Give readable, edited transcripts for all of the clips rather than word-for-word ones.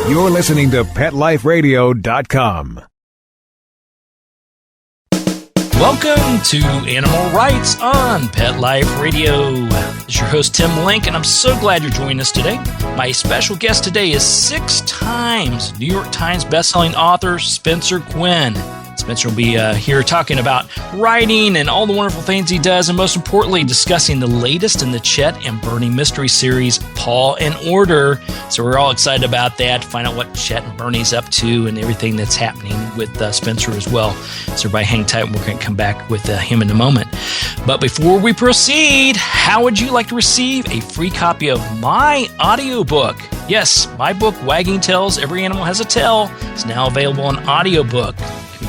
You're listening to PetLifeRadio.com. Welcome to Animal Rights on Pet Life Radio. It's your host, Tim Link, and I'm so glad you're joining us today. My special guest today is 6 times New York Times bestselling author Spencer Quinn. Spencer will be here talking about writing and all the wonderful things he does, and most importantly, discussing the latest in the Chet and Bernie mystery series, Paw and Order. So we're all excited about that, to find out what Chet and Bernie's up to and everything that's happening with Spencer as well. So everybody hang tight, and we're going to come back with him in a moment. But before we proceed, how would you like to receive a free copy of my audiobook? Yes, my book, Wagging Tails, Every Animal Has a Tail, is now available on audiobook.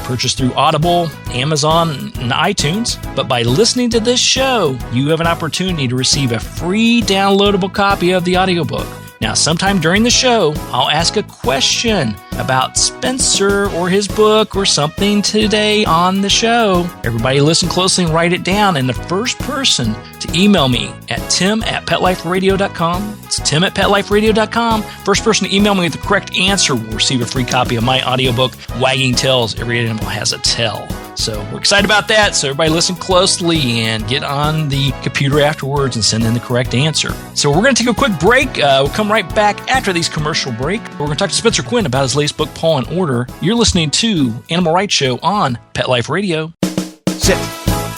Purchased through Audible, Amazon, and iTunes. But by listening to this show, you have an opportunity to receive a free downloadable copy of the audiobook. Now, sometime during the show, I'll ask a question about Spencer or his book or something today on the show. Everybody listen closely and write it down. And the first person to email me at tim@petliferadio.com. It's tim@petliferadio.com. First person to email me with the correct answer will receive a free copy of my audiobook, Wagging Tails, Every Animal Has a Tail. So we're excited about that. So everybody listen closely and get on the computer afterwards and send in the correct answer. So we're going to take a quick break. We'll come right back after these commercial break. We're going to talk to Spencer Quinn about his latest book, Paw and Order. You're listening to Animal Rights Show on Pet Life Radio. Sit.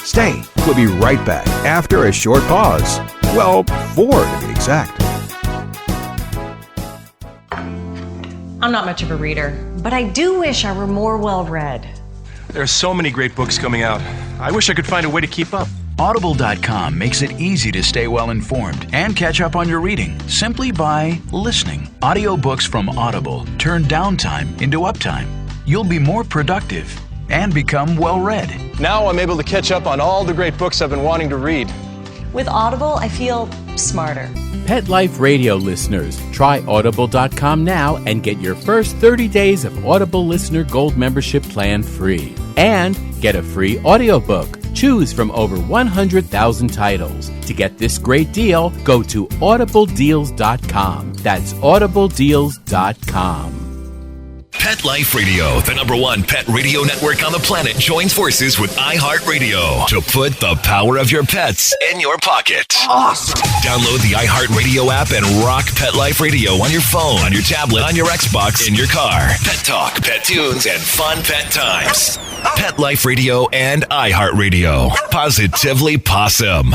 Stay. We'll be right back after a short pause. Well, 4 to be exact. I'm not much of a reader, but I do wish I were more well-read. There are so many great books coming out. I wish I could find a way to keep up. Audible.com makes it easy to stay well-informed and catch up on your reading simply by listening. Audiobooks from Audible turn downtime into uptime. You'll be more productive and become well-read. Now I'm able to catch up on all the great books I've been wanting to read. With Audible, I feel smarter. Pet Life Radio listeners, try Audible.com now and get your first 30 days of Audible Listener Gold membership plan free. And get a free audiobook. Choose from over 100,000 titles. To get this great deal, go to audibledeals.com. That's audibledeals.com. Pet Life Radio, the #1 pet radio network on the planet, joins forces with iHeartRadio to put the power of your pets in your pocket. Awesome! Download the iHeartRadio app and rock Pet Life Radio on your phone, on your tablet, on your Xbox, in your car. Pet talk, pet tunes, and fun pet times. Pet Life Radio and iHeartRadio. Positively Possum.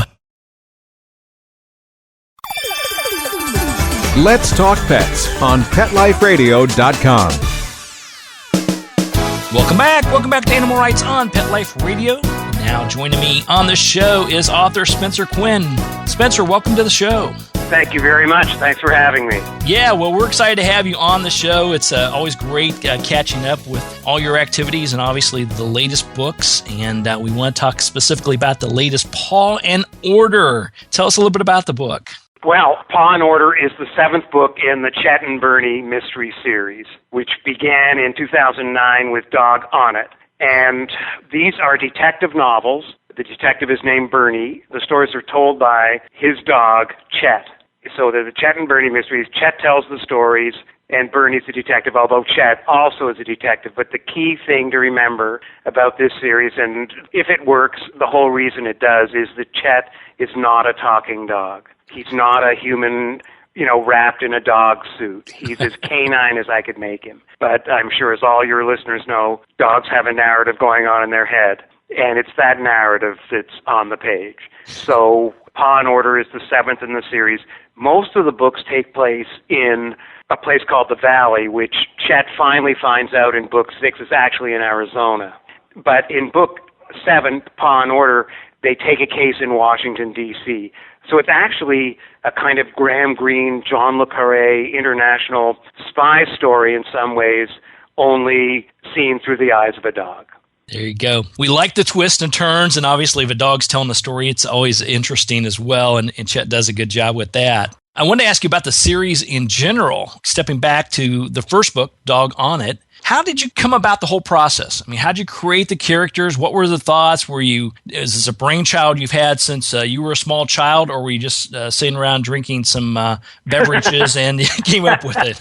Let's talk pets on PetLifeRadio.com. Welcome back. Welcome back to Animal Rights on Pet Life Radio. Now joining me on the show is author Spencer Quinn. Spencer, welcome to the show. Thank you very much. Thanks for having me. Yeah, well, we're excited to have you on the show. It's always great catching up with all your activities and obviously the latest books. And we want to talk specifically about the latest Paw and Order. Tell us a little bit about the book. Well, Paw and Order is the 7th book in the Chet and Bernie mystery series, which began in 2009 with Dog on It. And these are detective novels. The detective is named Bernie. The stories are told by his dog, Chet. So they're the Chet and Bernie mysteries. Chet tells the stories, and Bernie's the detective, although Chet also is a detective. But the key thing to remember about this series, and if it works, the whole reason it does, is that Chet is not a talking dog. He's not a human, wrapped in a dog suit. He's as canine as I could make him. But I'm sure, as all your listeners know, dogs have a narrative going on in their head, and it's that narrative that's on the page. So Paw and Order is the 7th in the series. Most of the books take place in a place called the Valley, which Chet finally finds out in book 6 is actually in Arizona. But in book 7, Paw and Order, they take a case in Washington, D.C., so it's actually a kind of Graham Greene, John le Carré international spy story in some ways, only seen through the eyes of a dog. There you go. We like the twists and turns, and obviously if a dog's telling the story, it's always interesting as well, and Chet does a good job with that. I wanted to ask you about the series in general, stepping back to the first book, Dog on It. How did you come about the whole process? I mean, how did you create the characters? What were the thoughts? Is this a brainchild you've had since you were a small child, or were you just sitting around drinking some beverages and came up with it?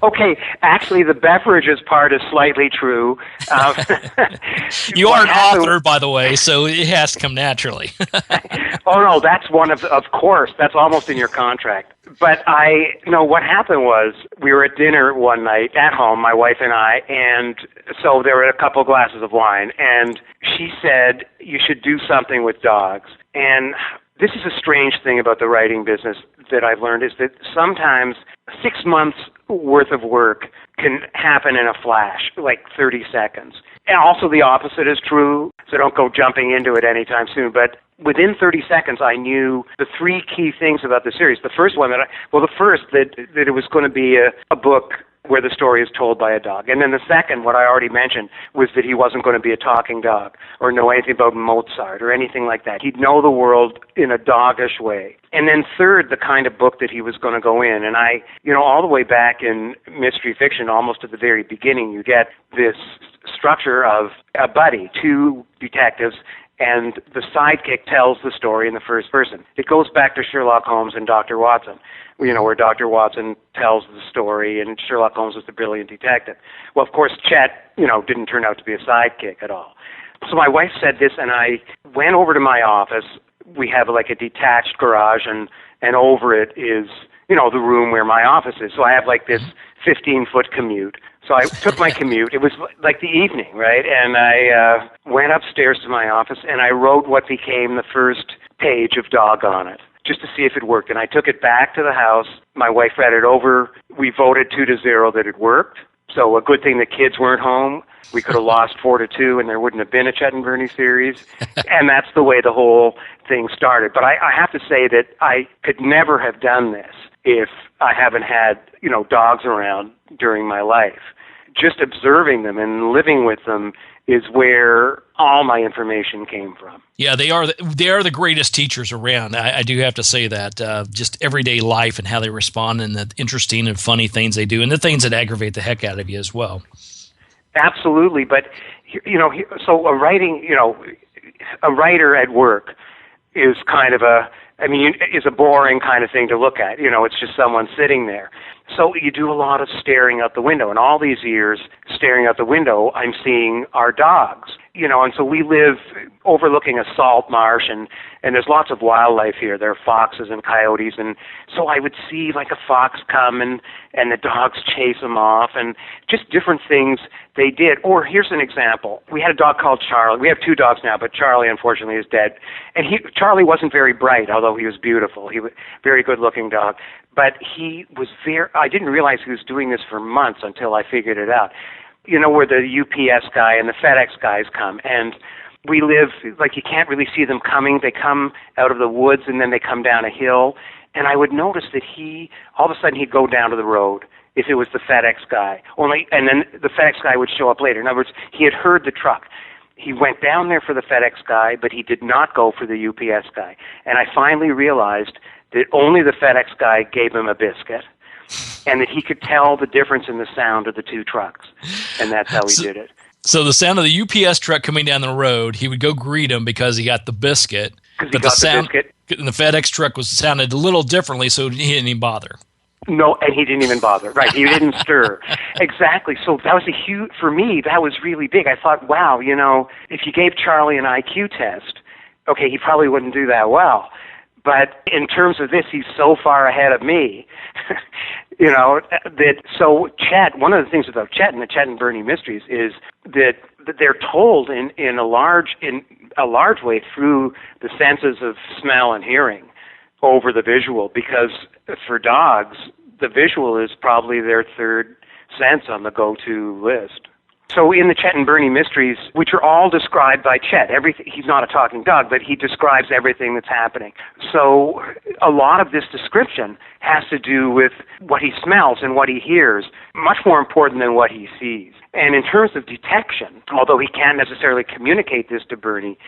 Okay, actually, the beverages part is slightly true. You are an author, by the way, so it has to come naturally. Oh, no, that's one of course, that's almost in your contract. But what happened was we were at dinner one night at home, my wife and I, and so there were a couple glasses of wine, and she said, you should do something with dogs. And this is a strange thing about the writing business that I've learned, is that sometimes 6 months worth of work can happen in a flash, like 30 seconds. And also the opposite is true, so don't go jumping into it anytime soon. But within 30 seconds, I knew the three key things about the series. The first one, that it was going to be a book where the story is told by a dog. And then the second, what I already mentioned, was that he wasn't going to be a talking dog or know anything about Mozart or anything like that. He'd know the world in a doggish way. And then third, the kind of book that he was going to go in. And all the way back in mystery fiction, almost at the very beginning, you get this structure of a buddy, two detectives, and the sidekick tells the story in the first person. It goes back to Sherlock Holmes and Dr. Watson, where Dr. Watson tells the story and Sherlock Holmes is the brilliant detective. Well, of course, Chet, didn't turn out to be a sidekick at all. So my wife said this, and I went over to my office. We have like a detached garage, and over it is, the room where my office is. So I have like this 15-foot commute. So I took my commute. It was like the evening, right? And I went upstairs to my office, and I wrote what became the first page of Dog on It, just to see if it worked. And I took it back to the house. My wife read it over. We voted 2-0 that it worked. So a good thing the kids weren't home. We could have lost 4-2, and there wouldn't have been a Chet and Bernie series. And that's the way the whole thing started. But I have to say that I could never have done this if I haven't had, dogs around during my life. Just observing them and living with them is where all my information came from. Yeah, they are the greatest teachers around. I do have to say that. Just everyday life and how they respond and the interesting and funny things they do and the things that aggravate the heck out of you as well. Absolutely. But, so a writer at work is kind of is a boring kind of thing to look at. It's just someone sitting there. So you do a lot of staring out the window. And all these years staring out the window, I'm seeing our dogs. And so we live overlooking a salt marsh, and there's lots of wildlife here. There are foxes and coyotes, and so I would see like a fox come, and the dogs chase them off, and just different things they did. Or here's an example. We had a dog called Charlie. We have two dogs now, but Charlie, unfortunately, is dead. And Charlie wasn't very bright, although he was beautiful. He was a very good-looking dog. But he was I didn't realize he was doing this for months until I figured it out. Where the UPS guy and the FedEx guys come, and we live, like you can't really see them coming. They come out of the woods, and then they come down a hill, and I would notice that all of a sudden he'd go down to the road if it was the FedEx guy, and then the FedEx guy would show up later. In other words, he had heard the truck. He went down there for the FedEx guy, but he did not go for the UPS guy. And I finally realized that only the FedEx guy gave him a biscuit, and that he could tell the difference in the sound of the two trucks. And that's how he did it. So the sound of the UPS truck coming down the road, he would go greet him because he got the biscuit. Because he got the biscuit. And the FedEx truck sounded a little differently, so he didn't even bother. No, and he didn't even bother. Right, he didn't stir. Exactly. So that was for me, that was really big. I thought, wow, if you gave Charlie an IQ test, okay, he probably wouldn't do that well. But in terms of this, he's so far ahead of me, so Chet, one of the things about Chet and the Chet and Bernie mysteries is that they're told in a large way through the senses of smell and hearing over the visual, because for dogs, the visual is probably their third sense on the go-to list. So in the Chet and Bernie mysteries, which are all described by Chet, he's not a talking dog, but he describes everything that's happening. So a lot of this description has to do with what he smells and what he hears, much more important than what he sees. And in terms of detection, although he can't necessarily communicate this to Bernie,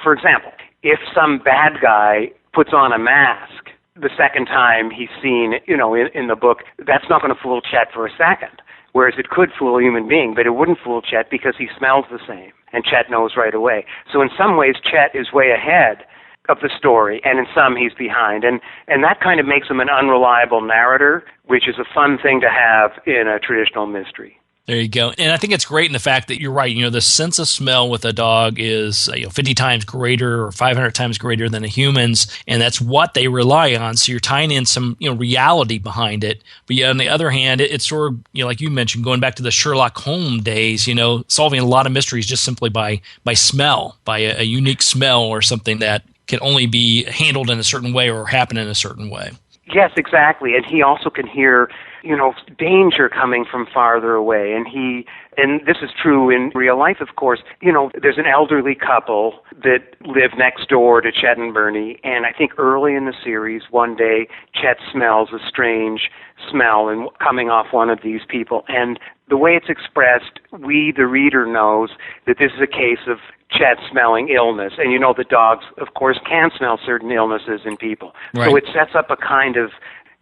for example, if some bad guy puts on a mask the second time he's seen, in the book, that's not going to fool Chet for a second. Whereas it could fool a human being, but it wouldn't fool Chet because he smells the same, and Chet knows right away. So in some ways, Chet is way ahead of the story, and in some he's behind. And that kind of makes him an unreliable narrator, which is a fun thing to have in a traditional mystery. There you go. And I think it's great in the fact that you're right. The sense of smell with a dog is 50 times greater or 500 times greater than a human's, and that's what they rely on. So you're tying in some reality behind it. But yet on the other hand, it's sort of like you mentioned, going back to the Sherlock Holmes days. Solving a lot of mysteries just simply by smell, by a unique smell or something that can only be handled in a certain way or happen in a certain way. Yes, exactly. And he also can hear, danger coming from farther away. And this is true in real life, of course. There's an elderly couple that live next door to Chet and Bernie. And I think early in the series, one day, Chet smells a strange smell and coming off one of these people. And the way it's expressed, we, the reader, knows that this is a case of Chet smelling illness. And the dogs, of course, can smell certain illnesses in people. Right. So it sets up a kind of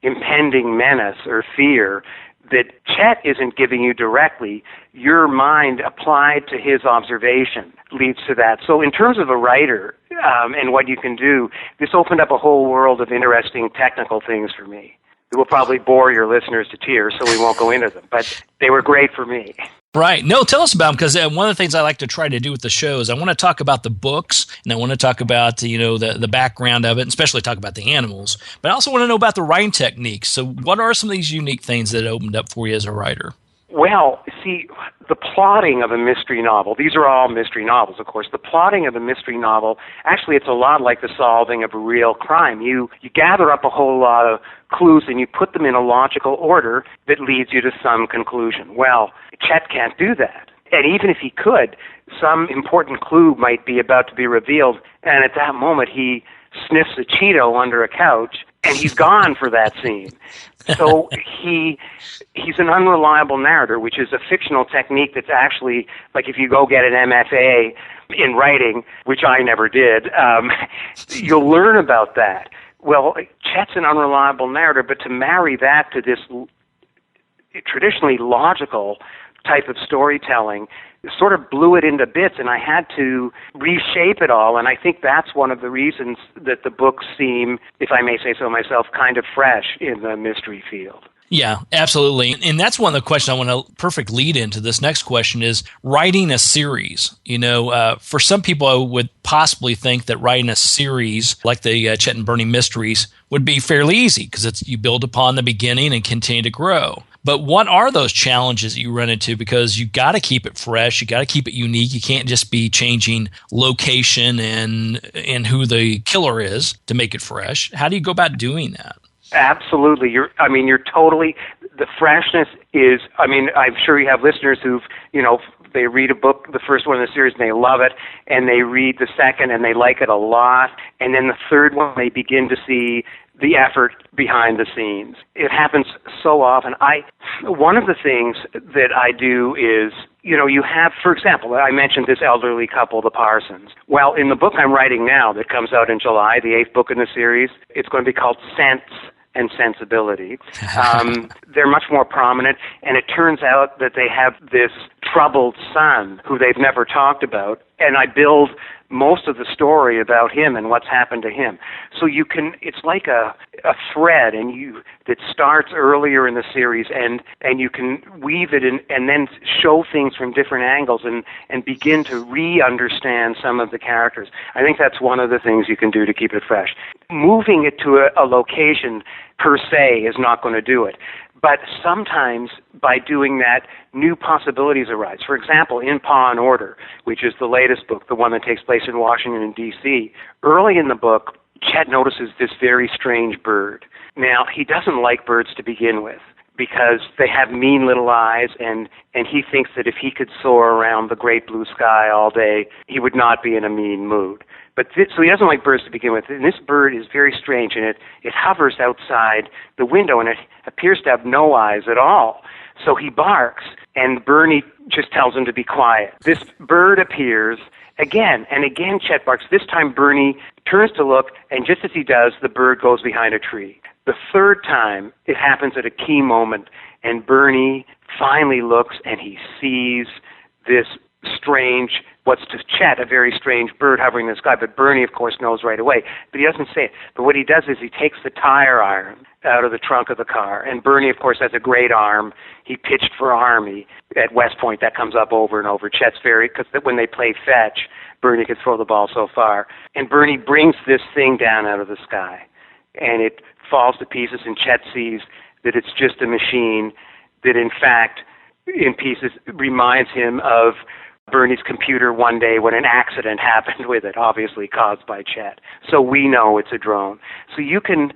impending menace or fear that Chet isn't giving you directly. Your mind applied to his observation leads to that. So in terms of a writer and what you can do, this opened up a whole world of interesting technical things for me. It will probably bore your listeners to tears, so we won't go into them. But they were great for me. Right. No, tell us about them, because one of the things I like to try to do with the show is I want to talk about the books, and I want to talk about the background of it, and especially talk about the animals. But I also want to know about the writing techniques. So what are some of these unique things that opened up for you as a writer? Well, see, the plotting of a mystery novel, these are all mystery novels, of course. The plotting of a mystery novel, actually, it's a lot like the solving of a real crime. You gather up a whole lot of clues and you put them in a logical order that leads you to some conclusion. Well, Chet can't do that. And even if he could, some important clue might be about to be revealed, and at that moment he sniffs a Cheeto under a couch, and he's gone for that scene. So he's an unreliable narrator, which is a fictional technique that's actually, like if you go get an MFA in writing, which I never did, you'll learn about that. Well, Chet's an unreliable narrator, but to marry that to this traditionally logical type of storytelling sort of blew it into bits, and I had to reshape it all, and I think that's one of the reasons that the books seem, if I may say so myself, kind of fresh in the mystery field. Yeah, absolutely. And that's one of the questions I want to perfect lead into this next question is writing a series. For some people, I would possibly think that writing a series like the Chet and Bernie mysteries would be fairly easy because you build upon the beginning and continue to grow. But what are those challenges that you run into? Because you got to keep it fresh, you got to keep it unique. You can't just be changing location and who the killer is to make it fresh. How do you go about doing that? Absolutely. You're totally, the freshness is, I'm sure you have listeners who've, they read a book, the first one in the series, and they love it, and they read the second, and they like it a lot, and then the third one, they begin to see the effort behind the scenes. It happens so often. One of the things that I do is, you have, for example, I mentioned this elderly couple, the Parsons. Well, in the book I'm writing now that comes out in July, the 8th book in the series, it's going to be called Sense and Sensibility. They're much more prominent, and it turns out that they have this troubled son who they've never talked about, and I build most of the story about him and what's happened to him. So it's like a thread that starts earlier in the series, and you can weave it in and then show things from different angles and begin to re-understand some of the characters. I think that's one of the things you can do to keep it fresh. Moving it to a location per se is not going to do it. But sometimes by doing that, new possibilities arise. For example, in Paw and Order, which is the latest book, the one that takes place in Washington, D.C., early in the book, Chet notices this very strange bird. Now, he doesn't like birds to begin with because they have mean little eyes, and he thinks that if he could soar around the great blue sky all day, he would not be in a mean mood. So he doesn't like birds to begin with. And this bird is very strange, and it hovers outside the window, and it appears to have no eyes at all. So he barks, and Bernie just tells him to be quiet. This bird appears again, and again Chet barks. This time Bernie turns to look, and just as he does, the bird goes behind a tree. The third time, it happens at a key moment, and Bernie finally looks, and he sees this strange, what's to Chet a very strange bird hovering in the sky, but Bernie, of course, knows right away. But he doesn't say it. But what he does is he takes the tire iron out of the trunk of the car, and Bernie, of course, has a great arm. He pitched for Army at West Point. That comes up over and over. Chet's because when they play fetch, Bernie can throw the ball so far. And Bernie brings this thing down out of the sky, and it falls to pieces, and Chet sees that it's just a machine that, in fact, in pieces, reminds him of Bernie's computer one day when an accident happened with it, obviously caused by Chet. So we know it's a drone. So you can,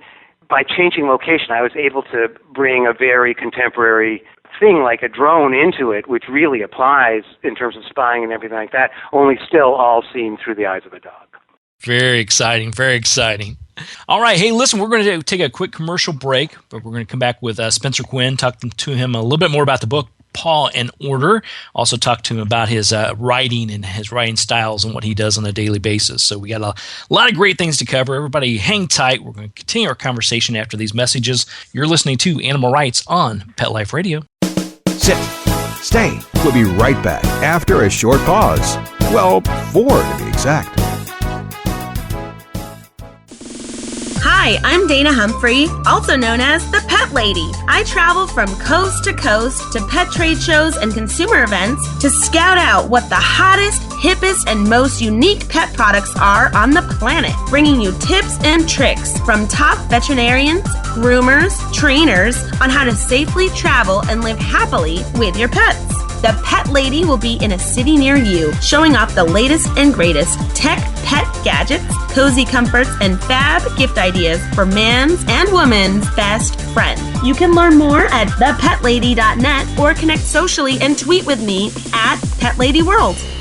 by changing location, I was able to bring a very contemporary thing like a drone into it, which really applies in terms of spying and everything like that, only still all seen through the eyes of a dog. Very exciting, very exciting. All right, hey, listen, we're going to take a quick commercial break, but we're going to come back with Spencer Quinn, talk to him a little bit more about the book, Paw and Order. Also talk to him about his writing and his writing styles and what he does on a daily basis. So we got a lot of great things to cover. Everybody hang tight. We're going to continue our conversation after these messages. You're listening to Animal Rights on Pet Life Radio. Sit. Stay. We'll be right back after a short pause. Well, 4 to be exact. Hi, I'm Dana Humphrey, also known as the Pet Lady. I travel from coast to coast to pet trade shows and consumer events to scout out what the hottest, hippest, and most unique pet products are on the planet, bringing you tips and tricks from top veterinarians, groomers, trainers on how to safely travel and live happily with your pets. The Pet Lady will be in a city near you, showing off the latest and greatest tech pet gadgets, cozy comforts, and fab gift ideas for man's and woman's best friend. You can learn more at thepetLady.net or connect socially and tweet with me at PetLadyWorld.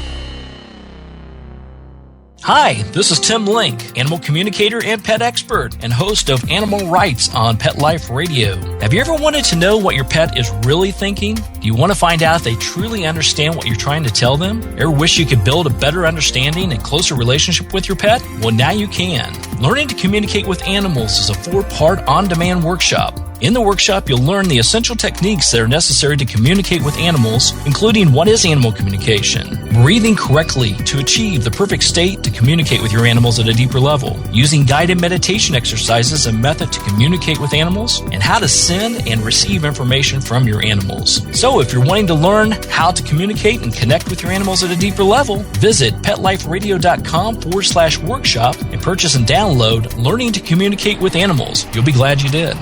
Hi, this is Tim Link, animal communicator and pet expert and host of Animal Rights on Pet Life Radio. Have you ever wanted to know what your pet is really thinking? Do you want to find out if they truly understand what you're trying to tell them? Ever wish you could build a better understanding and closer relationship with your pet? Well, now you can. Learning to Communicate with Animals is a 4-part on-demand workshop. In the workshop, you'll learn the essential techniques that are necessary to communicate with animals, including what is animal communication, breathing correctly to achieve the perfect state to communicate with your animals at a deeper level, using guided meditation exercises and method to communicate with animals, and how to send and receive information from your animals. So if you're wanting to learn how to communicate and connect with your animals at a deeper level, visit PetLifeRadio.com/workshop and purchase and download Learning to Communicate with Animals. You'll be glad you did.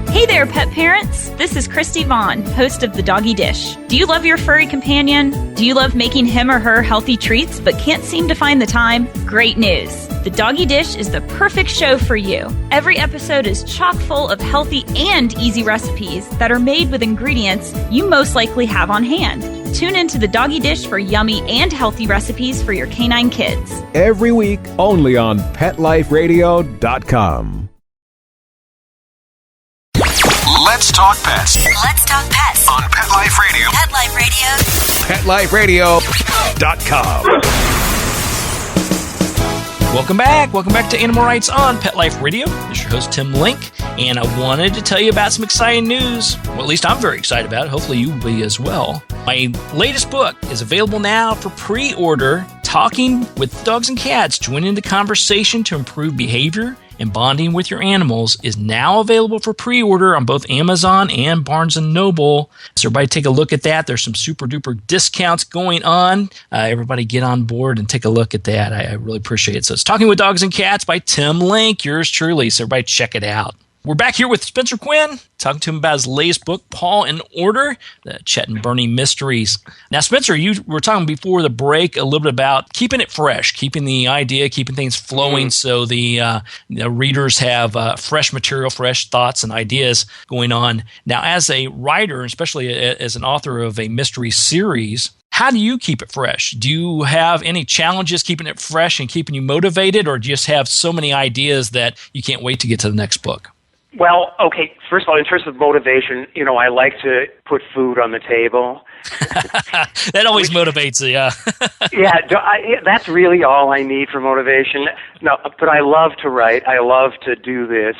Hey there, pet parents. This is Christy Vaughn, host of The Doggy Dish. Do you love your furry companion? Do you love making him or her healthy treats but can't seem to find the time? Great news. The Doggy Dish is the perfect show for you. Every episode is chock full of healthy and easy recipes that are made with ingredients you most likely have on hand. Tune into The Doggy Dish for yummy and healthy recipes for your canine kids. Every week, only on PetLifeRadio.com. Let's talk pets. Let's talk pets On Pet Life Radio. Pet Life Radio. PetLifeRadio.com. Welcome back to Animal Rights on Pet Life Radio. This is your host, Tim Link, and I wanted to tell you about some exciting news. Well, at least I'm very excited about it. Hopefully you will be as well. My latest book is available now for pre-order. Talking with Dogs and Cats, joining the conversation to improve behavior and bonding with your animals is now available for pre-order on both Amazon and Barnes & Noble. So everybody take a look at that. There's some super duper discounts going on. Everybody get on board and take a look at that. I really appreciate it. So it's Talking with Dogs and Cats by Tim Link, yours truly. So everybody check it out. We're back here with Spencer Quinn, talking to him about his latest book, Paw and Order, the Chet and Bernie Mysteries. Now, Spencer, you were talking before the break a little bit about keeping it fresh, keeping the idea, keeping things flowing so the readers have fresh material, fresh thoughts and ideas going on. Now, as a writer, especially as an author of a mystery series, how do you keep it fresh? Do you have any challenges keeping it fresh and keeping you motivated, or do you just have so many ideas that you can't wait to get to the next book? Well, okay, first of all, in terms of motivation, I like to put food on the table. That always motivates you, yeah. That's really all I need for motivation. No, but I love to write. I love to do this.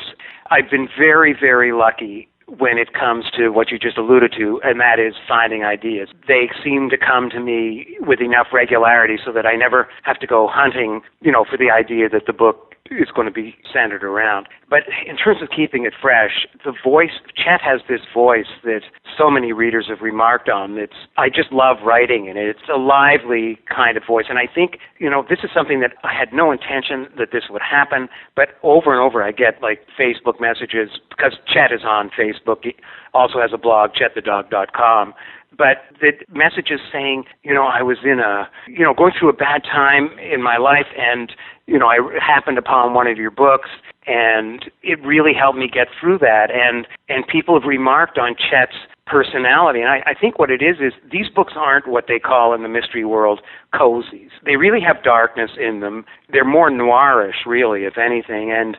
I've been very, very lucky when it comes to what you just alluded to, and that is finding ideas. They seem to come to me with enough regularity so that I never have to go hunting, for the idea that the book is going to be centered around. But in terms of keeping it fresh, the voice, Chet has this voice that so many readers have remarked on. I just love writing in it. It's a lively kind of voice. And I think, this is something that I had no intention that this would happen, but over and over I get Facebook messages, because Chet is on Facebook. He also has a blog, chetthedog.com. But the messages saying, I was going through a bad time in my life, and, I happened upon one of your books, and it really helped me get through that. And people have remarked on Chet's personality. And I think what it is these books aren't what they call in the mystery world cozies. They really have darkness in them. They're more noirish, really, if anything. And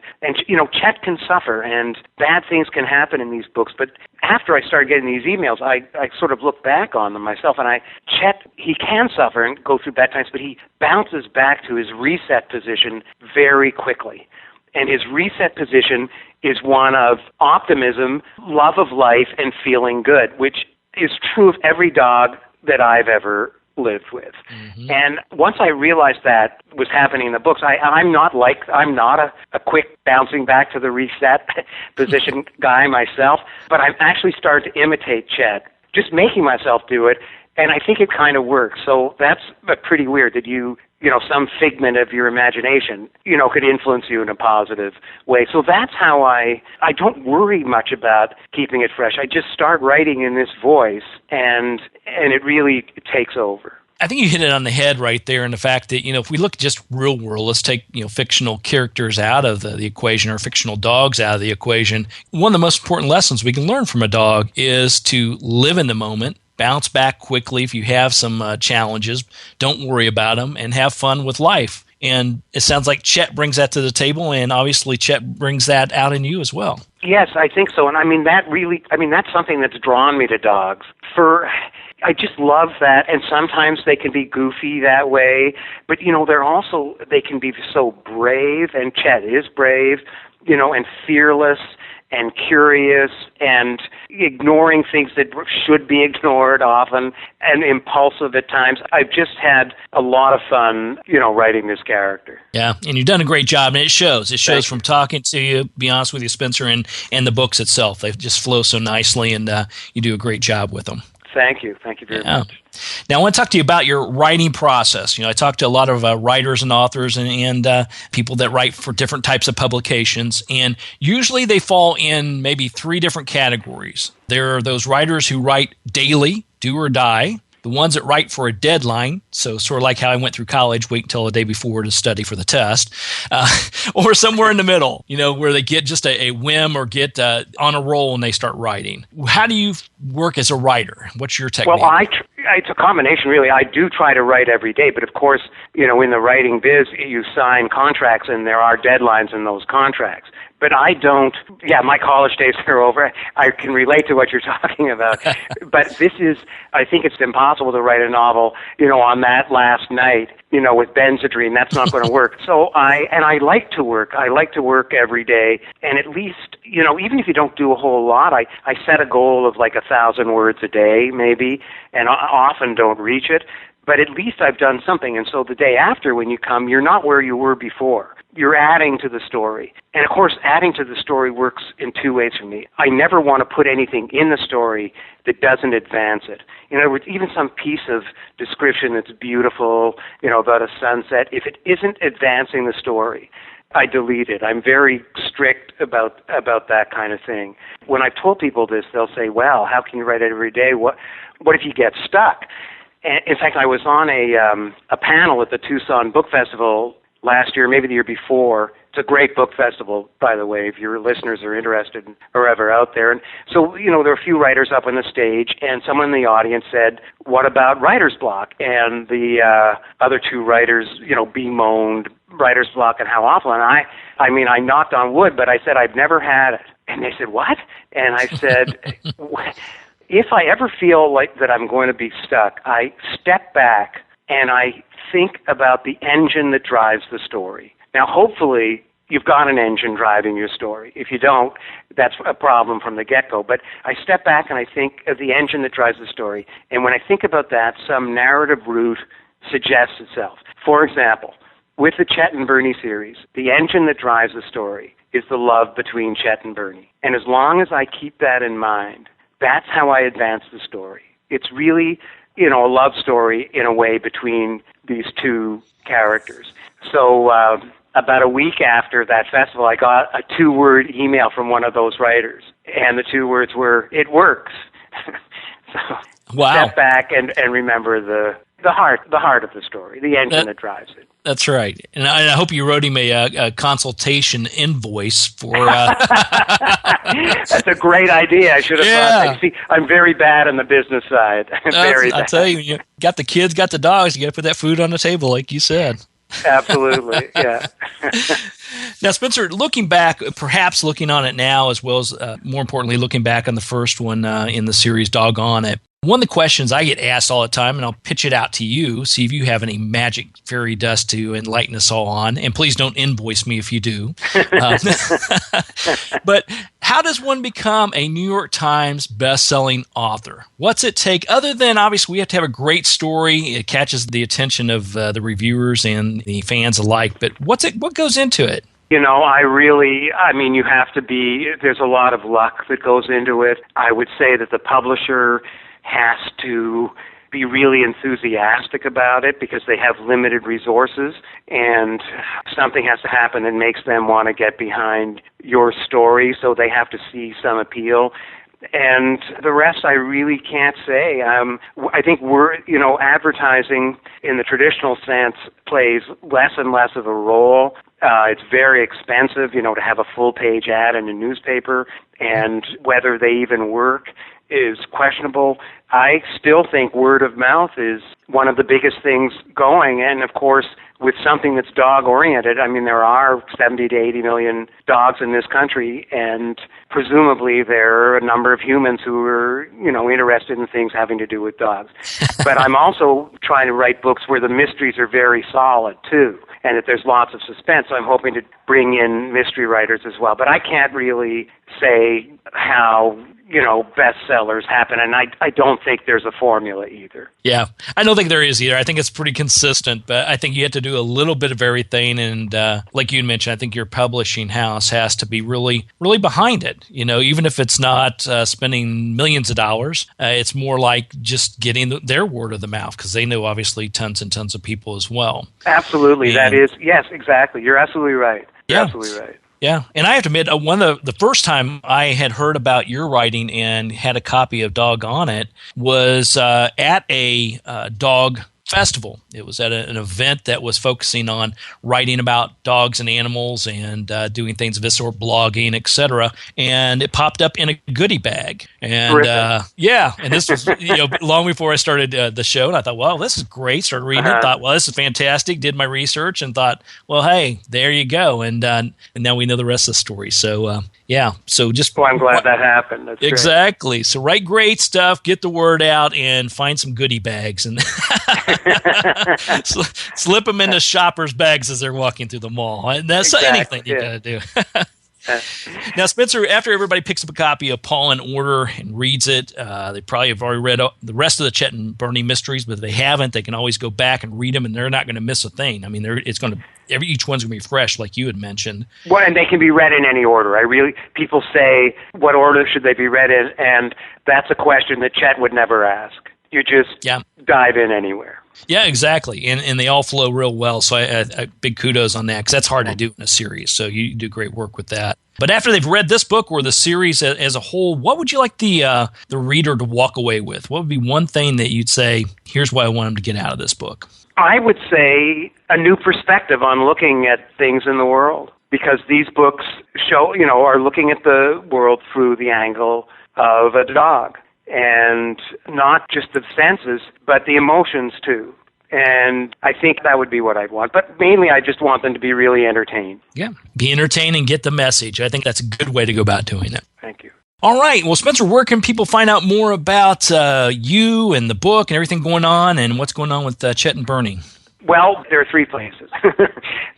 Chet can suffer, and bad things can happen in these books. But after I started getting these emails, I sort of look back on them myself, and Chet, he can suffer and go through bad times, but he bounces back to his reset position very quickly. And his reset position is one of optimism, love of life, and feeling good, which is true of every dog that I've ever lived with. Mm-hmm. And once I realized that was happening in the books, I'm not a quick bouncing back to the reset position guy myself, but I've actually started to imitate Chet, just making myself do it, and I think it kind of works. So that's pretty weird that some figment of your imagination, could influence you in a positive way. So that's how I don't worry much about keeping it fresh. I just start writing in this voice, and it really takes over. I think you hit it on the head right there in the fact that, if we look at just real world, let's take, fictional characters out of the equation, or fictional dogs out of the equation. One of the most important lessons we can learn from a dog is to live in the moment, bounce back quickly if you have some challenges, don't worry about them, and have fun with life. And it sounds like Chet brings that to the table, and obviously Chet brings that out in you as well. Yes, I think so. And that's something that's drawn me to dogs. I just love that, and sometimes they can be goofy that way, but they can be so brave, and Chet is brave, and fearless and curious and ignoring things that should be ignored often, and impulsive at times. I've just had a lot of fun, writing this character. Yeah, and you've done a great job, and it shows. It shows from talking to you, be honest with you, Spencer, and the books itself. They just flow so nicely, and you do a great job with them. Thank you. Thank you very much. Now, I want to talk to you about your writing process. I talk to a lot of writers and authors and people that write for different types of publications, and usually they fall in maybe 3 different categories. There are those writers who write daily, do or die. The ones that write for a deadline, so sort of like how I went through college, wait until the day before to study for the test, or somewhere in the middle, where they get just a whim or get on a roll and they start writing. How do you work as a writer? What's your technique? Well, it's a combination, really. I do try to write every day, but of course, in the writing biz, you sign contracts and there are deadlines in those contracts. But I don't, my college days are over. I can relate to what you're talking about. But I think it's impossible to write a novel, on that last night, with Benzedrine. That's not going to work. So I like to work. I like to work every day. And at least, even if you don't do a whole lot, I set a goal of 1,000 words a day, maybe, and I often don't reach it. But at least I've done something. And so the day after, when you come, you're not where you were before. You're adding to the story. And of course, adding to the story works in 2 ways for me. I never want to put anything in the story that doesn't advance it. In other words, even some piece of description that's beautiful, about a sunset, if it isn't advancing the story, I delete it. I'm very strict about that kind of thing. When I've told people this, they'll say, well, how can you write it every day? What if you get stuck? And in fact, I was on a panel at the Tucson Book Festival last year, maybe the year before. It's a great book festival, by the way, if your listeners are interested or ever out there. And so, there were a few writers up on the stage, and someone in the audience said, what about writer's block? And the other 2 writers, bemoaned writer's block and how awful. And I knocked on wood, but I said, I've never had it. And they said, what? And I said, if I ever feel like that I'm going to be stuck, I step back and I think about the engine that drives the story. Now, hopefully, you've got an engine driving your story. If you don't, that's a problem from the get-go. But I step back and I think of the engine that drives the story, and when I think about that, some narrative route suggests itself. For example, with the Chet and Bernie series, the engine that drives the story is the love between Chet and Bernie. And as long as I keep that in mind, that's how I advance the story. It's really, a love story in a way between these two characters. So about a week after that festival, I got a 2-word email from one of those writers, and the 2 words were, "It works." So wow. Step back and remember the heart of the story, the engine that drives it. That's right. And I hope you wrote him a consultation invoice for... That's a great idea. I should have thought that. See, I'm very bad on the business side. Very bad. I'll tell you got the kids, got the dogs, you got to put that food on the table, like you said. Absolutely, yeah. Now, Spencer, looking back, perhaps looking on it now, as well as, more importantly, looking back on the first one in the series, Doggone It, one of the questions I get asked all the time, and I'll pitch it out to you, see if you have any magic fairy dust to enlighten us all on, and please don't invoice me if you do. But how does one become a New York Times best-selling author? What's it take, other than, obviously, we have to have a great story, it catches the attention of the reviewers and the fans alike, but what goes into it? You have to be, there's a lot of luck that goes into it. I would say that the publisher has to be really enthusiastic about it because they have limited resources, and something has to happen that makes them want to get behind your story, so they have to see some appeal. And the rest I really can't say. I think advertising in the traditional sense plays less and less of a role. It's very expensive, to have a full-page ad in a newspaper, and whether they even work is questionable. I still think word of mouth is one of the biggest things going, and of course, with something that's dog-oriented, there are 70 to 80 million dogs in this country, and presumably there are a number of humans who are, interested in things having to do with dogs. But I'm also trying to write books where the mysteries are very solid, too, and that there's lots of suspense, so I'm hoping to bring in mystery writers as well. But I can't really say how bestsellers happen, and I don't think there's a formula either. Yeah, I don't think there is either. I think it's pretty consistent, but I think you have to do a little bit of everything, and like you mentioned, I think your publishing house has to be really, really behind it. Even if it's not spending millions of dollars, it's more like just getting their word of the mouth, because they know obviously tons and tons of people as well. Absolutely, yes, exactly. You're absolutely right. You're absolutely right. Yeah, and I have to admit, the first time I had heard about your writing and had a copy of Doggone It was at a dog festival. It was at an event that was focusing on writing about dogs and animals and doing things of this sort, blogging, etc. And it popped up in a goodie bag. And and this was long before I started the show. And I thought, well, this is great. Started reading it. Thought, well, this is fantastic. Did my research and thought, well, hey, there you go. And now we know the rest of the story. So so just. Well, I'm glad that happened. That's exactly. Great. So write great stuff, get the word out, and find some goodie bags and. Slip them into shoppers' bags as they're walking through the mall. That's anything you got to do. Now, Spencer, after everybody picks up a copy of Paw and Order and reads it, they probably have already read the rest of the Chet and Bernie mysteries, but if they haven't, they can always go back and read them, and they're not going to miss a thing. Each one's going to be fresh, like you had mentioned. Well, and they can be read in any order. People say, what order should they be read in? And that's a question that Chet would never ask. You just dive in anywhere. Yeah, exactly. And they all flow real well. So I big kudos on that, because that's hard to do in a series. So you do great work with that. But after they've read this book or the series as a whole, what would you like the reader to walk away with? What would be one thing that you'd say, here's what I want them to get out of this book? I would say a new perspective on looking at things in the world, because these books are looking at the world through the angle of a dog. And not just the senses, but the emotions too. And I think that would be what I'd want. But mainly I just want them to be really entertained. Yeah, be entertained and get the message. I think that's a good way to go about doing it. Thank you. All right. Well, Spencer, where can people find out more about you and the book and everything going on and what's going on with Chet and Bernie? Well, there are 3 places.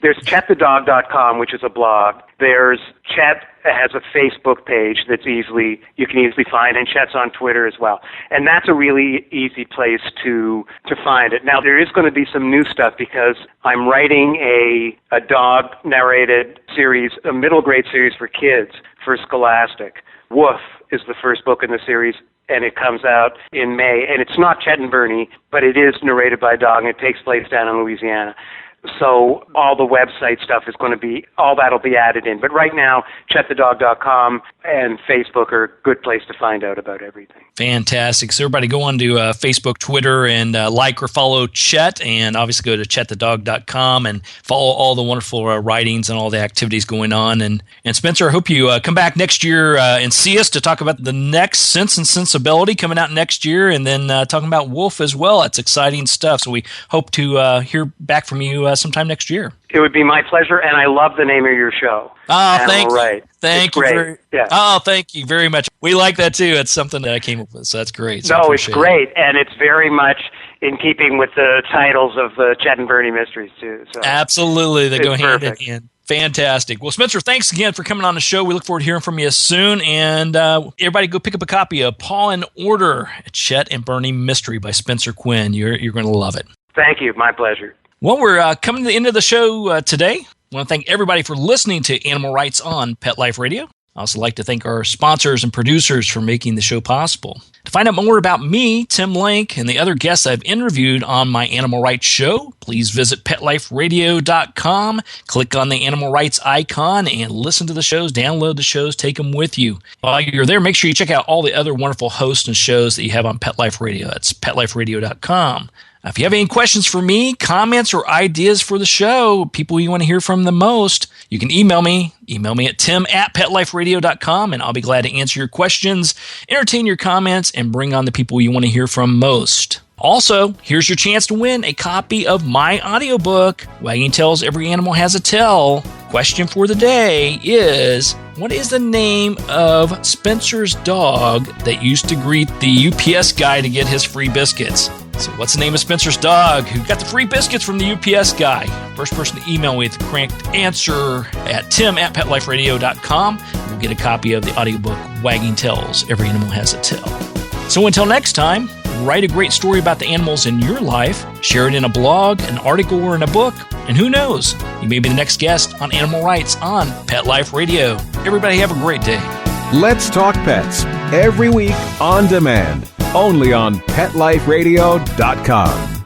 There's chetthedog.com, which is a blog. There's Chet has a Facebook page you can easily find, and Chet's on Twitter as well. And that's a really easy place to find it. Now, there is going to be some new stuff because I'm writing a dog-narrated series, a middle grade series for kids for Scholastic. Woof is the first book in the series, and it comes out in May. And it's not Chet and Bernie, but it is narrated by a dog, and it takes place down in Louisiana. So all the website stuff is going to be, all that'll be added in. But right now, chetthedog.com and Facebook are a good place to find out about everything. Fantastic. So everybody go on to Facebook, Twitter, and like or follow Chet, and obviously go to chetthedog.com and follow all the wonderful writings and all the activities going on. And Spencer, I hope you come back next year and see us to talk about the next Sense and Sensibility coming out next year, and then talking about Wolf as well. That's exciting stuff. So we hope to hear back from you sometime next year. It would be my pleasure, and I love the name of your show. Oh, thank you. Right. Thank you. Oh, thank you very much. We like that too. It's something that I came up with, so that's great. So no, it's great, and it's very much in keeping with the titles of the Chet and Bernie mysteries too. So absolutely, they go hand in hand. Fantastic. Well, Spencer, thanks again for coming on the show. We look forward to hearing from you soon. And everybody go pick up a copy of Paw and Order, a Chet and Bernie mystery by Spencer Quinn. You're going to love it. Thank you. My pleasure. Well, we're coming to the end of the show today. I want to thank everybody for listening to Animal Rights on Pet Life Radio. I also like to thank our sponsors and producers for making the show possible. To find out more about me, Tim Link, and the other guests I've interviewed on my Animal Rights show, please visit PetLifeRadio.com, click on the Animal Rights icon, and listen to the shows, download the shows, take them with you. While you're there, make sure you check out all the other wonderful hosts and shows that you have on Pet Life Radio. That's PetLifeRadio.com. If you have any questions for me, comments, or ideas for the show, people you want to hear from the most, you can email me. Email me at tim@petliferadio.com, and I'll be glad to answer your questions, entertain your comments, and bring on the people you want to hear from most. Also, here's your chance to win a copy of my audiobook, Wagging Tails Every Animal Has a Tell. Question for the day is, what is the name of Spencer's dog that used to greet the UPS guy to get his free biscuits? So what's the name of Spencer's dog who got the free biscuits from the UPS guy? First person to email me with the correct answer at tim@petliferadio.com. We'll get a copy of the audiobook, Wagging Tails, Every Animal Has a Tell. So until next time, write a great story about the animals in your life, share it in a blog, an article, or in a book, and who knows, you may be the next guest on Animal Rights on Pet Life Radio. Everybody have a great day. Let's Talk Pets, every week on demand, only on PetLifeRadio.com.